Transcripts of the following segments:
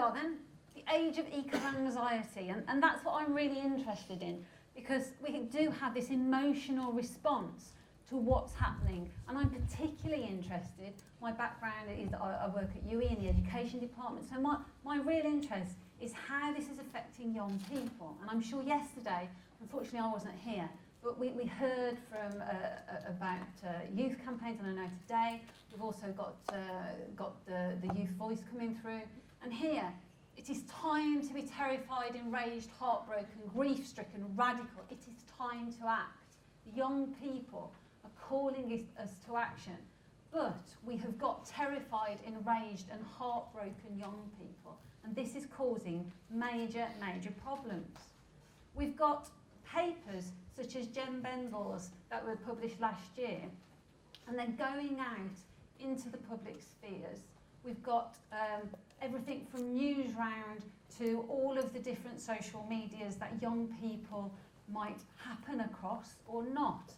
are then, the age of eco-anxiety, and that's what I'm really interested in, because we do have this emotional response to what's happening, and I'm particularly interested, my background is that I work at UE in the education department, so my real interest is how this is affecting young people. And I'm sure yesterday, unfortunately I wasn't here, but we heard from about youth campaigns, and I know today we've also got the youth voice coming through. And here, it is time to be terrified, enraged, heartbroken, grief-stricken, radical. It is time to act. The young people are calling us to action. But we have got terrified, enraged and heartbroken young people. And this is causing major, major problems. We've got papers such as Jem Bendel's that were published last year, and they're going out into the public spheres. We've got everything from Newsround to all of the different social medias that young people might happen across or not.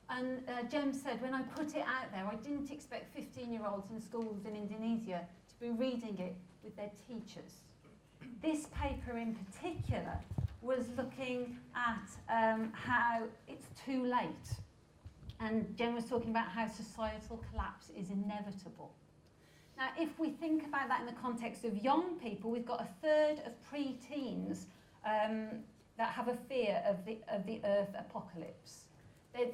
And Jem said, when I put it out there, I didn't expect 15-year-olds in schools in Indonesia to be reading it with their teachers. This paper in particular was looking at how it's too late. And Jem was talking about how societal collapse is inevitable. Now, if we think about that in the context of young people, we've got a third of pre-teens that have a fear of the Earth apocalypse. They're,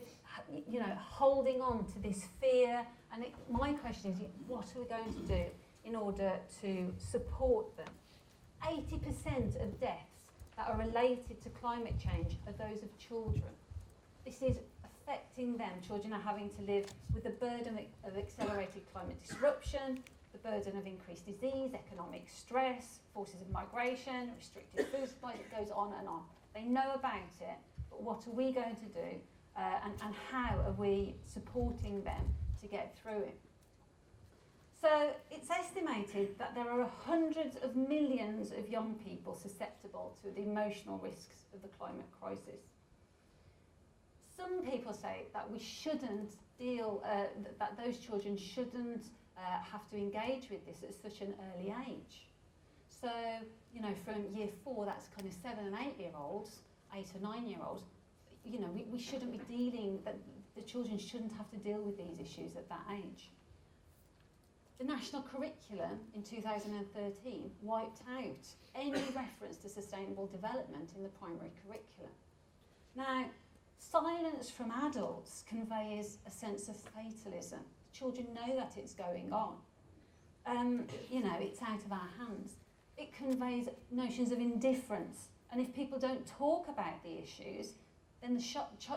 holding on to this fear. And my question is, what are we going to do in order to support them? 80% of deaths that are related to climate change are those of children. This is affecting them. Children are having to live with the burden of accelerated climate disruption, the burden of increased disease, economic stress, forces of migration, restricted food supply. It goes on and on. They know about it, but what are we going to do, and how are we supporting them to get through it? So it's estimated that there are hundreds of millions of young people susceptible to the emotional risks of the climate crisis. Some people say that we shouldn't that those children shouldn't have to engage with this at such an early age. So, from year 4, that's kind of 7 and 8 year olds, 8 or 9 year olds, we shouldn't be that the children shouldn't have to deal with these issues at that age. The national curriculum in 2013 wiped out any reference to sustainable development in the primary curriculum. Now, silence from adults conveys a sense of fatalism. Children know that it's going on. It's out of our hands. It conveys notions of indifference. And if people don't talk about the issues, then the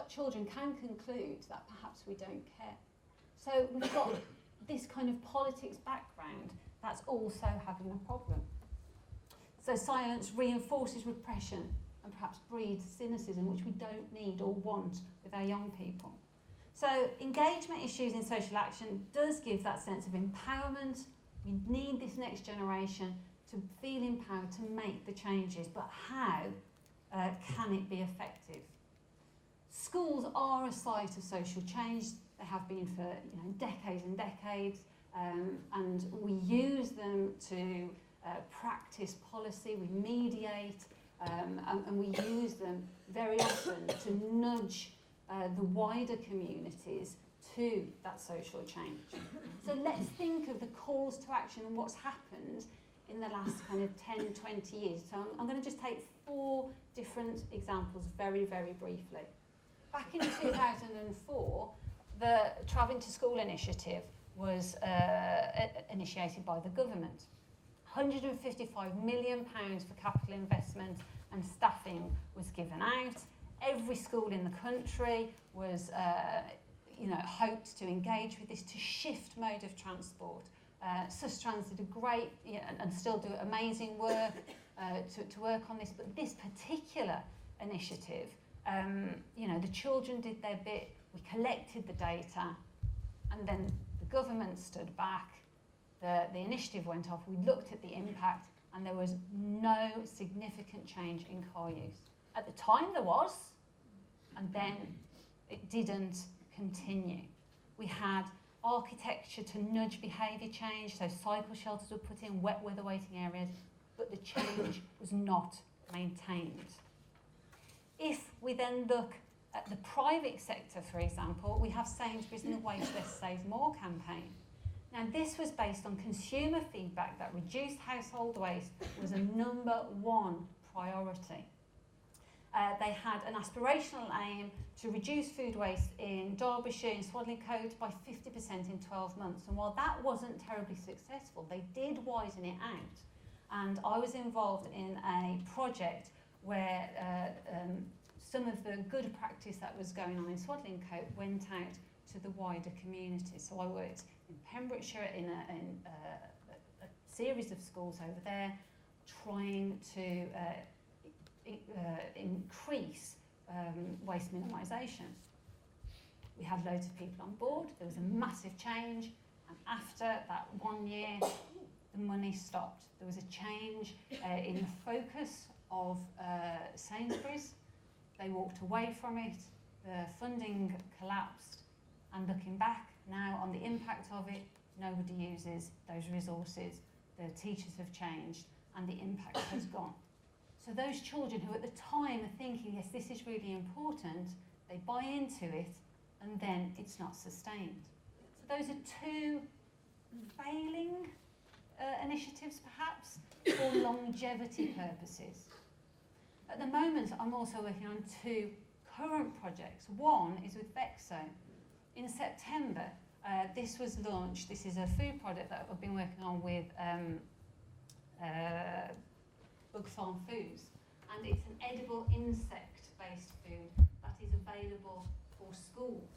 children can conclude that perhaps we don't care. So we've got this kind of politics background that's also having a problem. So silence reinforces repression and perhaps breeds cynicism, which we don't need or want with our young people. So engagement issues in social action does give that sense of empowerment. We need this next generation to feel empowered to make the changes, but how can it be effective? Schools are a site of social change. They have been for decades and decades, and we use them to practice policy, we mediate, and we use them very often to nudge the wider communities to that social change. So let's think of the calls to action and what's happened in the last kind of 10, 20 years. So I'm going to just take 4 different examples very, very briefly. Back in 2004, the Travelling to School initiative was initiated by the government. £155 million for capital investment and staffing was given out. Every school in the country was hoped to engage with this, to shift mode of transport. Sustrans did a great and still do amazing work to work on this, but this particular initiative, the children did their bit, we collected the data, and then the government stood back, the initiative went off, we looked at the impact, and there was no significant change in car use. At the time there was, and then it didn't continue. We had architecture to nudge behaviour change, so cycle shelters were put in, wet weather waiting areas, but the change was not maintained. If we then look at the private sector, for example, we have Sainsbury's and the Waste Less Save More campaign. Now, this was based on consumer feedback that reduced household waste was a #1 priority. They had an aspirational aim to reduce food waste in Derbyshire and Swadlincote by 50% in 12 months. And while that wasn't terribly successful, they did widen it out. And I was involved in a project where some of the good practice that was going on in Swadlincote went out to the wider community. So I worked in Pembrokeshire in a series of schools over there, trying to increase waste minimisation. We had loads of people on board, there was a massive change, and after that 1 year, the money stopped. There was a change in the focus of Sainsbury's. They walked away from it, the funding collapsed, and looking back now on the impact of it, nobody uses those resources, the teachers have changed, and the impact has gone. So those children who at the time are thinking, yes, this is really important, they buy into it, and then it's not sustained. So those are two failing initiatives, perhaps, for longevity purposes. At the moment, I'm also working on 2 current projects. One is with Vexo. In September, this was launched. This is a food product that I've been working on with Bug Farm Foods, and it's an edible insect-based food that is available for schools.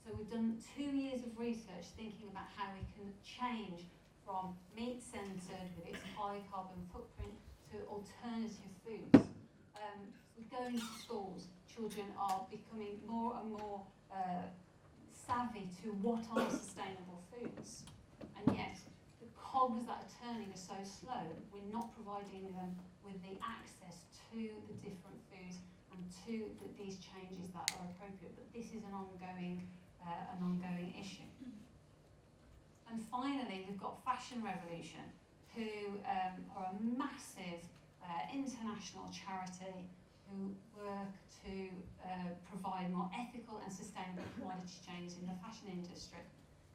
So we've done 2 years of research thinking about how we can change from meat-centred with its high carbon footprint to alternative foods. We go into schools, children are becoming more and more savvy to what are sustainable foods, and yet the cogs that are turning are so slow, we're not providing them with the access to the different foods and to these changes that are appropriate. But this is an ongoing issue. And finally, we've got Fashion Revolution, who are a massive international charity who work to provide more ethical and sustainable commodity chains in the fashion industry.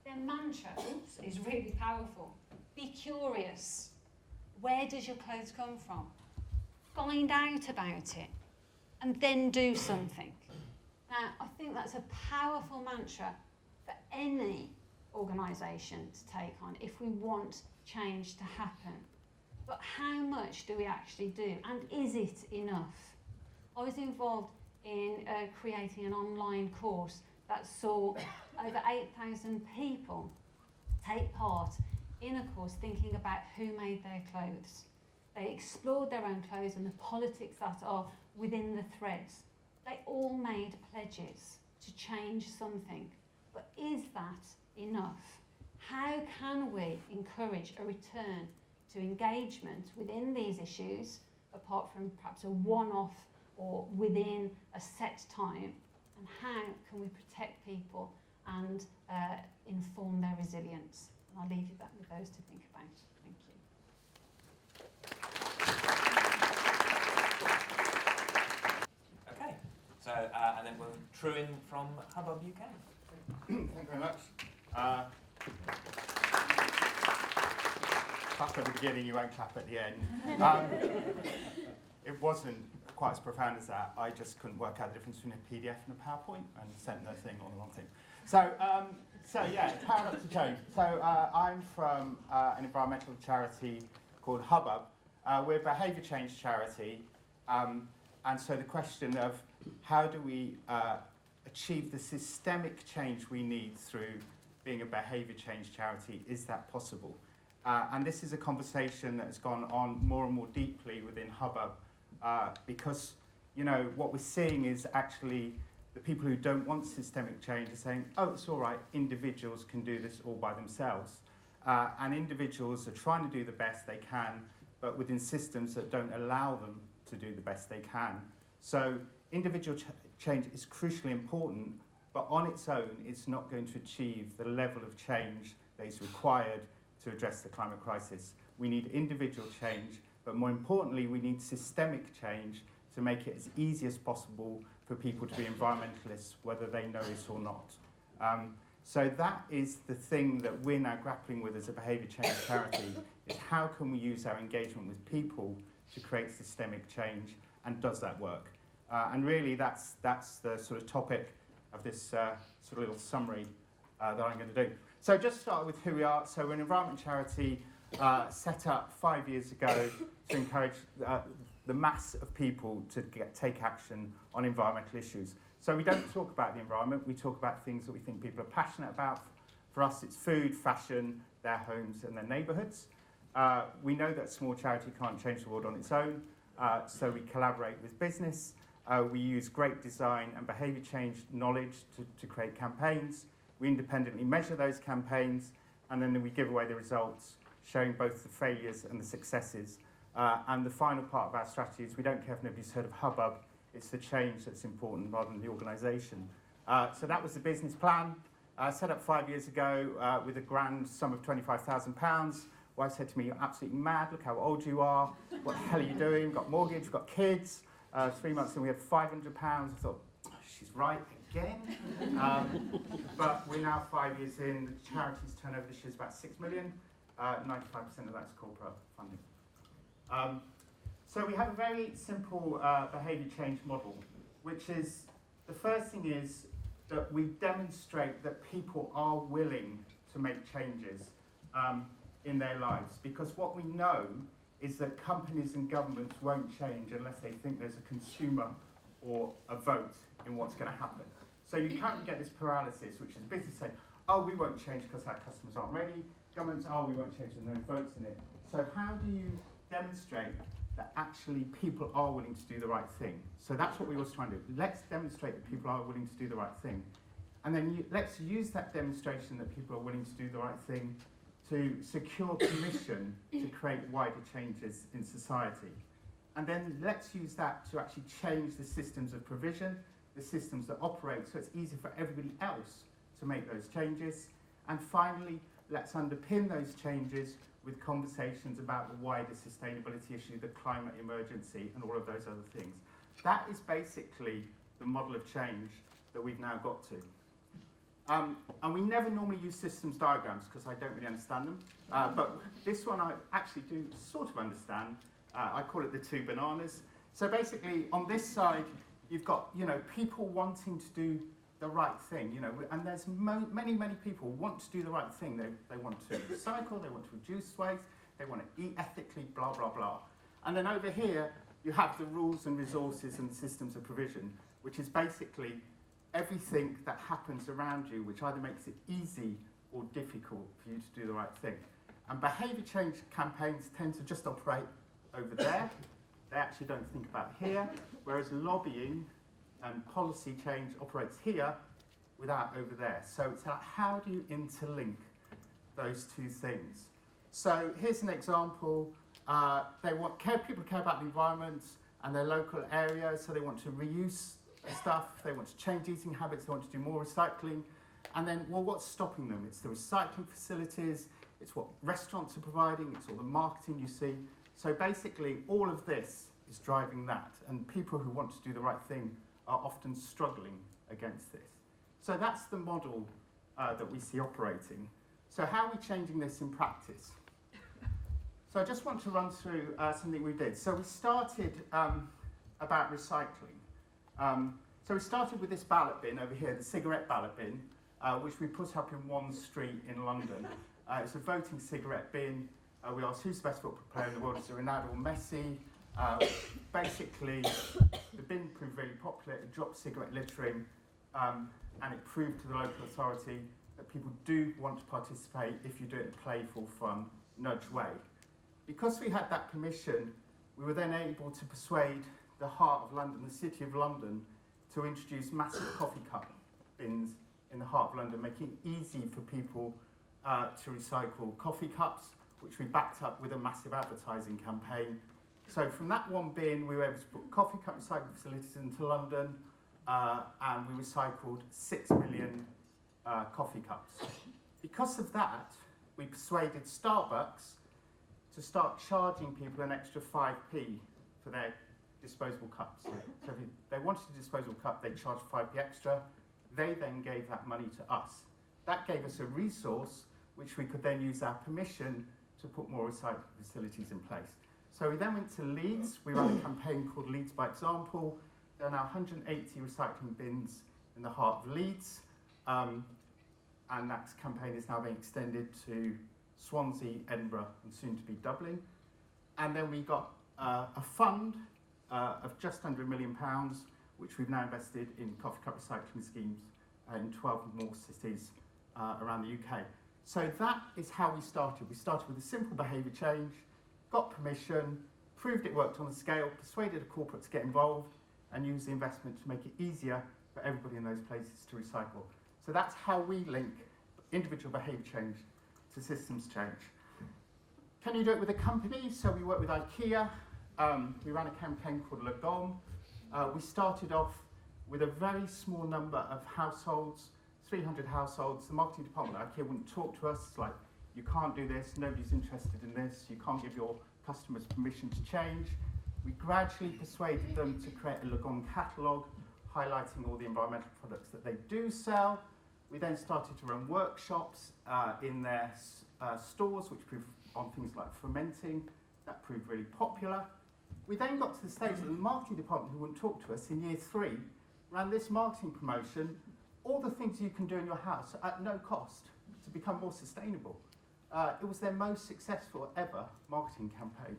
Their mantra is really powerful. Be curious. Where does your clothes come from? Find out about it and then do something. Now, I think that's a powerful mantra for any organisation to take on if we want change to happen. But how much do we actually do? And is it enough? I was involved in creating an online course that saw over 8,000 people take part in a course thinking about who made their clothes. They explored their own clothes and the politics that are within the threads. They all made pledges to change something. But is that enough? How can we encourage a return to engagement within these issues, apart from perhaps a one-off or within a set time? And how can we protect people and inform their resilience? And I'll leave you that with those to think about. Thank you. Okay, so and then we'll true in from Hubbub UK. Thank you very much. Clap at the beginning, you won't clap at the end. It wasn't quite as profound as that. I just couldn't work out the difference between a PDF and a PowerPoint and sent the thing on the wrong thing. So yeah, Paralysis of Choice. So I'm from an environmental charity called Hubbub. We're a behaviour change charity. And so the question of how do we achieve the systemic change we need through being a behaviour change charity, is that possible? And this is a conversation that has gone on more and more deeply within Hubbub because, you know, what we're seeing is actually the people who don't want systemic change are saying, oh, it's all right, individuals can do this all by themselves. And individuals are trying to do the best they can, but within systems that don't allow them to do the best they can. So individual change is crucially important, but on its own, it's not going to achieve the level of change that is required to address the climate crisis. We need individual change but more importantly, we need systemic change to make it as easy as possible for people to be environmentalists, whether they know it or not. So that is the thing that we're now grappling with as a behaviour change charity, is how can we use our engagement with people to create systemic change, and does that work? And really that's the sort of topic of this sort of little summary that I'm going to do. So just start with who we are. So we're an environment charity set up 5 years ago to encourage the mass of people to take action on environmental issues. So we don't talk about the environment, we talk about things that we think people are passionate about. For us, it's food, fashion, their homes and their neighbourhoods. We know that a small charity can't change the world on its own, so we collaborate with business. We use great design and behaviour change knowledge to create campaigns. We independently measure those campaigns, and then we give away the results, showing both the failures and the successes. And the final part of our strategy is we don't care if nobody's heard of Hubbub, it's the change that's important rather than the organisation. So that was the business plan, set up 5 years ago with a grand sum of £25,000. Wife said to me, "You're absolutely mad, look how old you are, what the hell are you doing? You've got mortgage, you've got kids." 3 months in we had £500. I thought, oh, she's right again. But we're now 5 years in, the charity's turnover this year is about 6 million, 95% of that's corporate funding. So we have a very simple behaviour change model, which is, the first thing is that we demonstrate that people are willing to make changes in their lives, because what we know is that companies and governments won't change unless they think there's a consumer or a vote in what's going to happen. So you can't get this paralysis, which is business saying, oh, we won't change because our customers aren't ready. Governments, oh, we won't change, there's no votes in it. So how do you demonstrate that actually people are willing to do the right thing? So that's what we always try and do. Let's demonstrate that people are willing to do the right thing. And then let's use that demonstration that people are willing to do the right thing to secure permission to create wider changes in society. And then let's use that to actually change the systems of provision, the systems that operate, so it's easy for everybody else to make those changes. And finally, let's underpin those changes with conversations about the wider sustainability issue, the climate emergency, and all of those other things. That is basically the model of change that we've now got to. And we never normally use systems diagrams because I don't really understand them. But this one I actually do sort of understand. I call it the two bananas. So basically, on this side, you've got people wanting to do the right thing, and there's many people want to do the right thing. They want to recycle, they want to reduce waste, they want to eat ethically, blah, blah, blah. And then over here, you have the rules and resources and systems of provision, which is basically everything that happens around you, which either makes it easy or difficult for you to do the right thing. And behaviour change campaigns tend to just operate over there. They actually don't think about here, whereas lobbying and policy change operates here without over there. So it's like, how do you interlink those two things? So here's an example. People care about the environment and their local area, so they want to reuse stuff, they want to change eating habits, they want to do more recycling. And then, well, what's stopping them? It's the recycling facilities, it's what restaurants are providing, it's all the marketing you see. So basically, all of this is driving that, and people who want to do the right thing are often struggling against this. So that's the model that we see operating. So how are we changing this in practice? So I just want to run through something we did. So we started about recycling. So we started with this ballot bin over here, the cigarette ballot bin, which we put up in one street in London. It's a voting cigarette bin. We asked who's the best football player in the world, is it Ronaldo or Messi? Basically, the bin proved really popular, it dropped cigarette littering, and it proved to the local authority that people do want to participate if you do it in a playful, fun, nudge way. Because we had that permission, we were then able to persuade the heart of London, the City of London, to introduce massive coffee cup bins in the heart of London, making it easy for people to recycle coffee cups, which we backed up with a massive advertising campaign. So from that one bin, we were able to put coffee cup recycling facilities into London, and we recycled 6 million coffee cups. Because of that, we persuaded Starbucks to start charging people an extra 5p for their disposable cups. So if they wanted a disposable cup, they charged 5p extra. They then gave that money to us. That gave us a resource which we could then use our permission to put more recycling facilities in place. So we then went to Leeds. We ran a campaign called Leeds by Example. There are now 180 recycling bins in the heart of Leeds. And that campaign is now being extended to Swansea, Edinburgh, and soon to be Dublin. And then we got a fund of just under £1 million, which we've now invested in coffee cup recycling schemes in 12 more cities around the UK. So that is how we started. We started with a simple behaviour change, got permission, proved it worked on a scale, persuaded a corporate to get involved, and used the investment to make it easier for everybody in those places to recycle. So that's how we link individual behaviour change to systems change. Can you do it with a company? So we work with IKEA. We ran a campaign called Le Gomme. We started off with a very small number of households, 300 households. The marketing department at IKEA wouldn't talk to us, like, you can't do this, nobody's interested in this, you can't give your customers permission to change. We gradually persuaded them to create a Le Gomme catalogue, highlighting all the environmental products that they do sell. We then started to run workshops in their stores, which proved on things like fermenting. That proved really popular. We then got to the stage that the marketing department, who wouldn't talk to us, in year 3, ran this marketing promotion, all the things you can do in your house at no cost to become more sustainable. It was their most successful ever marketing campaign.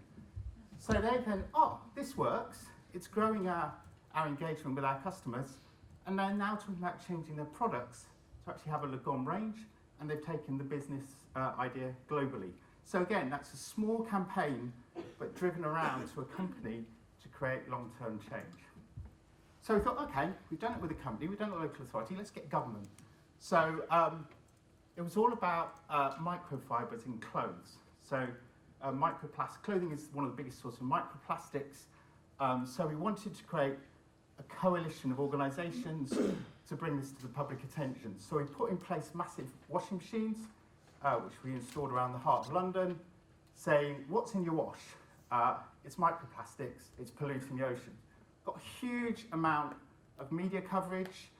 So they then, this works. It's growing our engagement with our customers. And they're now talking about changing their products to actually have a Le Gomme range. And they've taken the business idea globally. So again, that's a small campaign, but driven around to a company to create long-term change. So we thought, okay, we've done it with a company, we've done it with a local authority, let's get government. So it was all about microfibers in clothes. So clothing is one of the biggest sources of microplastics. So we wanted to create a coalition of organisations to bring this to the public attention. So we put in place massive washing machines, which we installed around the heart of London, saying, what's in your wash? It's microplastics, it's polluting the ocean. Got a huge amount of media coverage.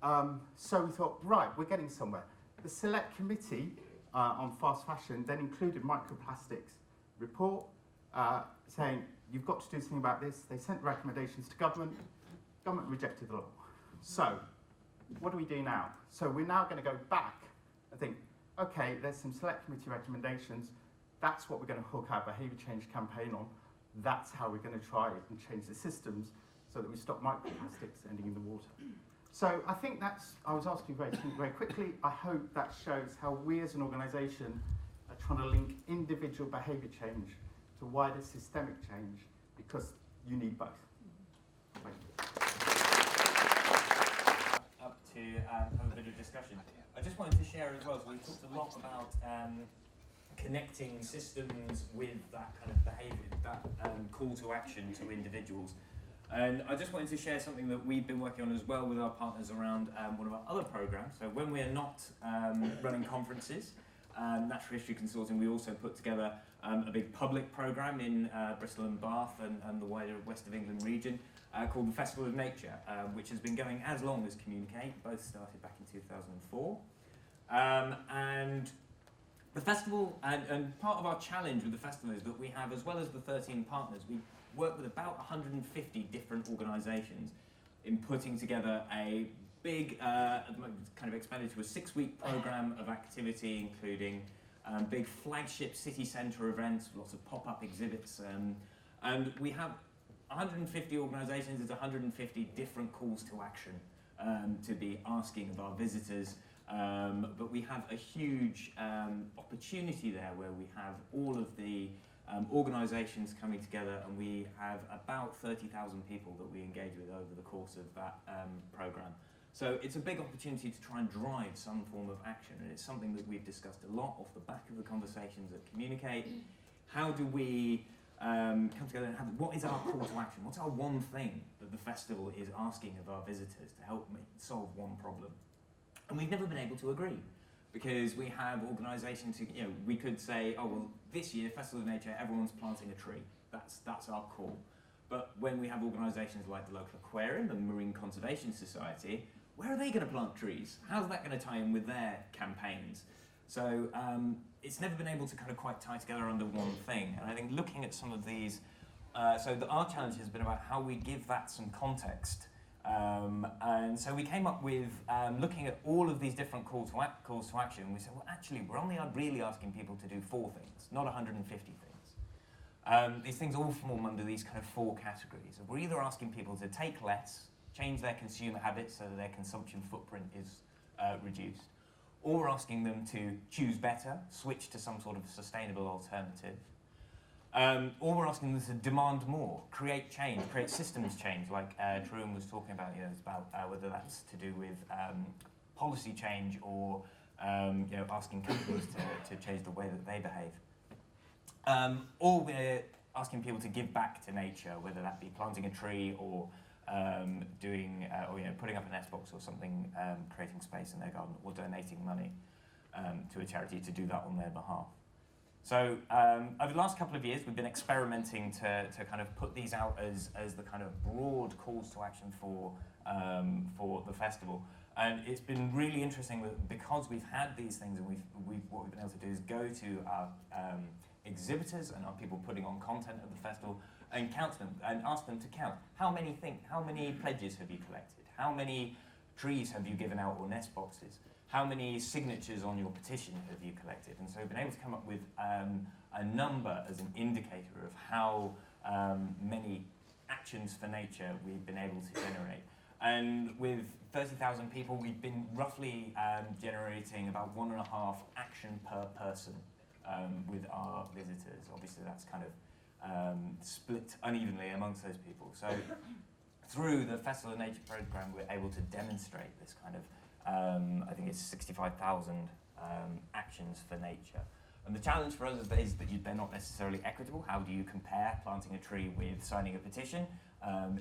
So we thought, right, we're getting somewhere. The select committee on fast fashion then included microplastics report, saying, you've got to do something about this. They sent recommendations to government. Government rejected the law. So what do we do now? So we're now going to go back and think, okay, there's some select committee recommendations. That's what we're going to hook our behaviour change campaign on. That's how we're going to try and change the systems so that we stop microplastics ending in the water. So I think I was asking very quickly. I hope that shows how we as an organisation are trying to link individual behaviour change to wider systemic change, because you need both. Thank you. Up to have a bit of discussion. I just wanted to share as well, so we talked a lot about connecting systems with that kind of behaviour, that call to action to individuals. And I just wanted to share something that we've been working on as well with our partners around one of our other programmes. So when we're not running conferences, Natural History Consortium, we also put together a big public programme in Bristol and Bath and the wider West of England region called the Festival of Nature, which has been going as long as Communicate. Both started back in 2004. And the festival, and part of our challenge with the festival is that we have, as well as the 13 partners, we work with about 150 different organisations in putting together a big, at the moment kind of expanded to a 6-week programme of activity, including big flagship city centre events, lots of pop-up exhibits, and we have 150 organisations, there's 150 different calls to action to be asking of our visitors. But we have a huge opportunity there where we have all of the organisations coming together, and we have about 30,000 people that we engage with over the course of that programme. So it's a big opportunity to try and drive some form of action, and it's something that we've discussed a lot off the back of the conversations that Communicate. How do we come together and have, what is our call to action? What's our one thing that the festival is asking of our visitors to help solve one problem? And we've never been able to agree. because we have organisations who, we could say, oh well, this year, Festival of Nature, everyone's planting a tree. That's our call. But when we have organisations like the local aquarium, the Marine Conservation Society, where are they going to plant trees? How's that going to tie in with their campaigns? So it's never been able to kind of quite tie together under one thing. And I think looking at some of these, our challenge has been about how we give that some context. And so we came up with looking at all of these different calls to action. We said, well, actually, we're only really asking people to do 4 things, not 150 things. These things all form under these kind of 4 categories. So we're either asking people to take less, change their consumer habits so that their consumption footprint is reduced, or we're asking them to choose better, switch to some sort of sustainable alternative, or we're asking them to demand more, create change, create systems change, like Tarun was talking about. It's about whether that's to do with policy change or asking companies to change the way that they behave. Or we're asking people to give back to nature, whether that be planting a tree or putting up an S-box or something, creating space in their garden, or donating money to a charity to do that on their behalf. So over the last couple of years, we've been experimenting to kind of put these out as the kind of broad calls to action for the festival. And it's been really interesting because we've had these things, and what we've been able to do is go to our exhibitors and our people putting on content at the festival and count them and ask them to count how many pledges have you collected, how many trees have you given out or nest boxes, how many signatures on your petition have you collected. And so we've been able to come up with a number as an indicator of how many actions for nature we've been able to generate. And with 30,000 people, we've been roughly generating about 1.5 action per person with our visitors. Obviously that's kind of split unevenly amongst those people. So through the Festival of Nature programme, we're able to demonstrate this kind of, I think it's 65,000 actions for nature. And the challenge for us is that they're not necessarily equitable. How do you compare planting a tree with signing a petition?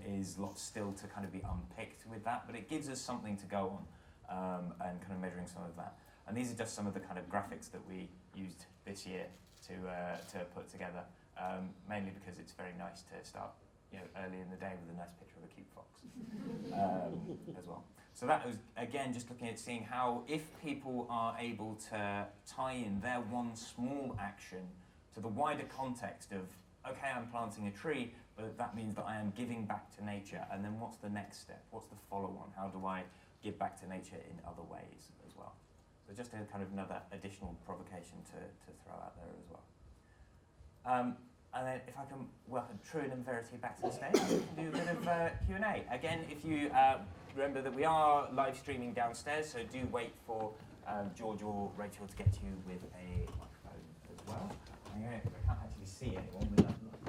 Is lots still to kind of be unpicked with that, but it gives us something to go on and kind of measuring some of that. And these are just some of the kind of graphics that we used this year to put together, mainly because it's very nice to start early in the day with a nice picture of a cute fox as well. So that was, again, just looking at seeing how if people are able to tie in their one small action to the wider context of, okay, I'm planting a tree, but that means that I am giving back to nature, and then what's the next step? What's the follow-on? How do I give back to nature in other ways as well? So just a kind of another additional provocation to throw out there as well. And then if I can welcome Tarun and Verity back to the stage, we can do a bit of Q&A. Again, if you remember that we are live streaming downstairs, so do wait for George or Rachel to get you with a microphone as well. I can't actually see anyone with that.